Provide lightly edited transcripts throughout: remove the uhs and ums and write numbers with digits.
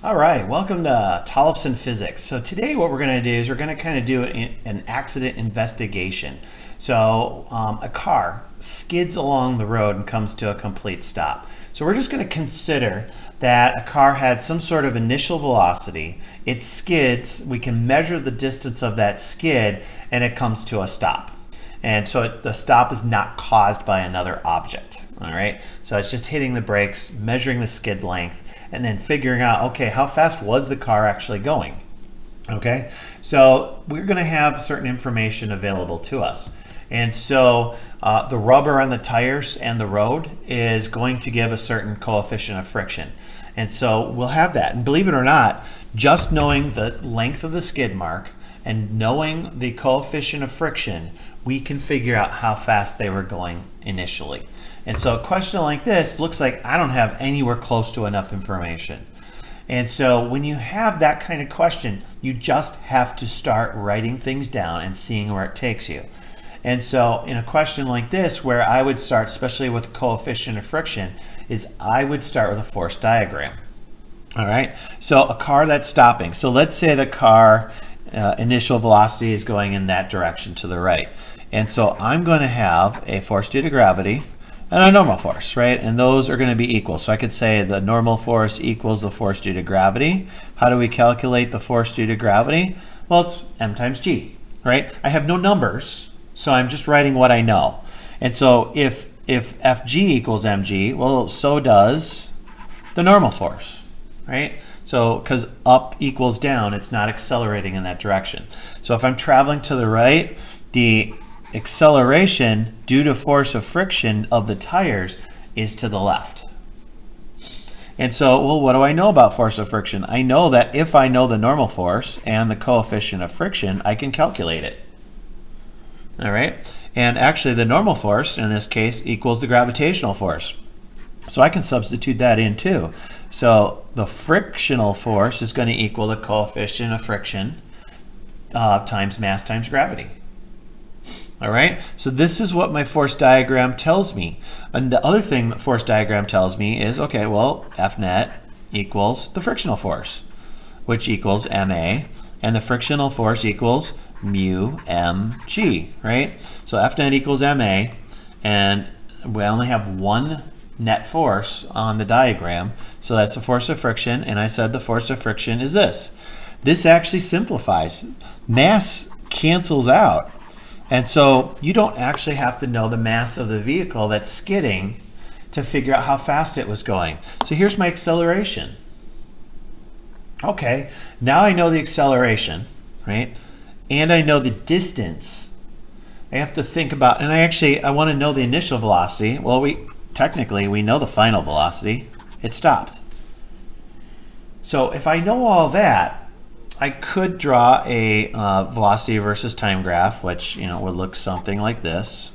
All right, welcome to Tollefson Physics. So today what we're going to do is we're going to kind of do an accident investigation. So a car skids along the road and comes to a complete stop. So we're just going to consider that a car had some sort of initial velocity, it skids, we can measure the distance of that skid, and it comes to a stop. And so the stop is not caused by another object. All right, so it's just hitting the brakes, measuring the skid length, and then figuring out, okay, how fast was the car actually going? Okay, so we're going to have certain information available to us. And so the rubber on the tires and the road is going to give a certain coefficient of friction. And so we'll have that. And believe it or not, just knowing the length of the skid mark and knowing the coefficient of friction, we can figure out how fast they were going initially. And so a question like this looks like I don't have anywhere close to enough information. And so when you have that kind of question, you just have to start writing things down and seeing where it takes you. And so in a question like this, where I would start, especially with coefficient of friction, is I would start with a force diagram. All right, so a car that's stopping. So let's say the car initial velocity is going in that direction to the right. And so I'm going to have a force due to gravity and a normal force, right? And those are going to be equal. So I could say the normal force equals the force due to gravity. How do we calculate the force due to gravity? Well, it's m times g, right? I have no numbers, so I'm just writing what I know. And so if Fg equals mg, well, so does the normal force, right? So because up equals down, it's not accelerating in that direction. So if I'm traveling to the right, the acceleration due to force of friction of the tires is to the left. And so, well, what do I know about force of friction? I know that if I know the normal force and the coefficient of friction, I can calculate it. All right? And actually the normal force in this case equals the gravitational force. So I can substitute that in too. So the frictional force is going to equal the coefficient of friction times mass times gravity. All right, so this is what my force diagram tells me. And the other thing the force diagram tells me is, okay, well, F net equals the frictional force, which equals ma, and the frictional force equals mu mg, right? So F net equals ma, and we only have one net force on the diagram, so that's the force of friction, and I said the force of friction is this. This actually simplifies. Mass cancels out. And so you don't actually have to know the mass of the vehicle that's skidding to figure out how fast it was going. So here's my acceleration. Okay, now I know the acceleration, right? And I know the distance. I have to think about, and I want to know the initial velocity. Well, technically we know the final velocity. It stopped. So if I know all that, I could draw a velocity versus time graph, which would look something like this.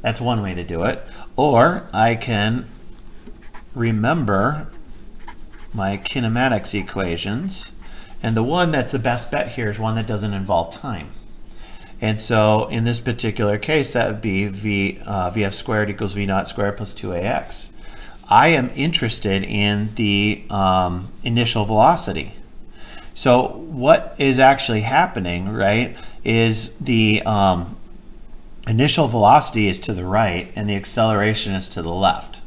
That's one way to do it. Or I can remember my kinematics equations, and the one that's the best bet here is one that doesn't involve time. And so in this particular case, that would be Vf squared equals V naught squared plus 2ax. I am interested in the initial velocity. So what is actually happening, right, is the initial velocity is to the right and the acceleration is to the left.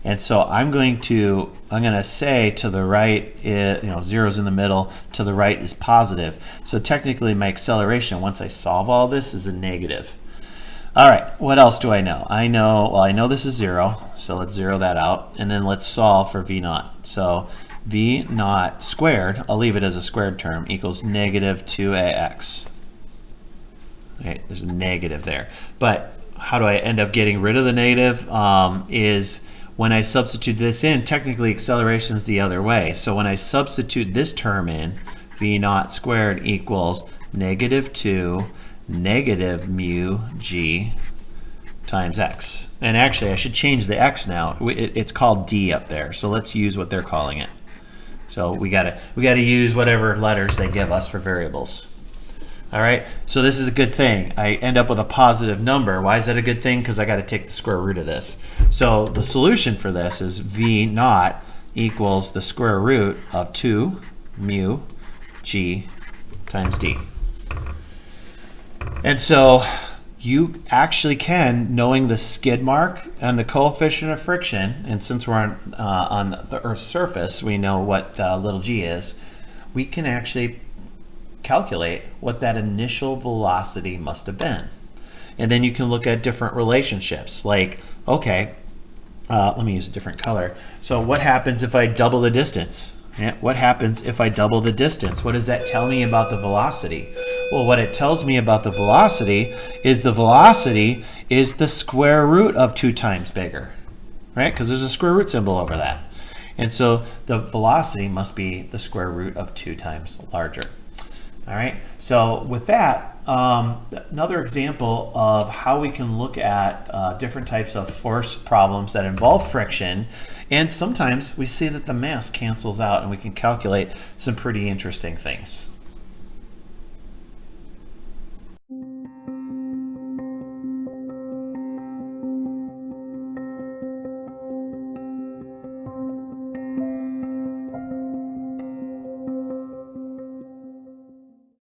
And so I'm going to say to the right, zero's in the middle, to the right is positive. So technically my acceleration, once I solve all this, is a negative. All right, what else do I know? I know this is 0, so let's zero that out, and then let's solve for V naught. So V naught squared, I'll leave it as a squared term, equals negative 2ax. Okay, there's a negative there. But how do I end up getting rid of the negative? Is when I substitute this in, technically acceleration is the other way. So when I substitute this term in, V naught squared equals negative 2 negative mu g times x. And actually I should change the x now. It's called d up there, so let's use what they're calling it. So we gotta use whatever letters they give us for variables. All right, so this is a good thing. I end up with a positive number. Why is that a good thing? Because I got to take the square root of this. So the solution for this is V naught equals the square root of 2 mu g times d. And so you actually can, knowing the skid mark and the coefficient of friction, and since we're on the Earth's surface, we know what little g is, we can actually calculate what that initial velocity must have been. And then you can look at different relationships, like, okay, let me use a different color. So what happens if I double the distance? Yeah, what happens if I double the distance? What does that tell me about the velocity? Well, what it tells me about the velocity is the square root of 2 times bigger, right? Because there's a square root symbol over that. And so the velocity must be the square root of 2 times larger. All right, so with that, another example of how we can look at different types of force problems that involve friction, and sometimes we see that the mass cancels out and we can calculate some pretty interesting things.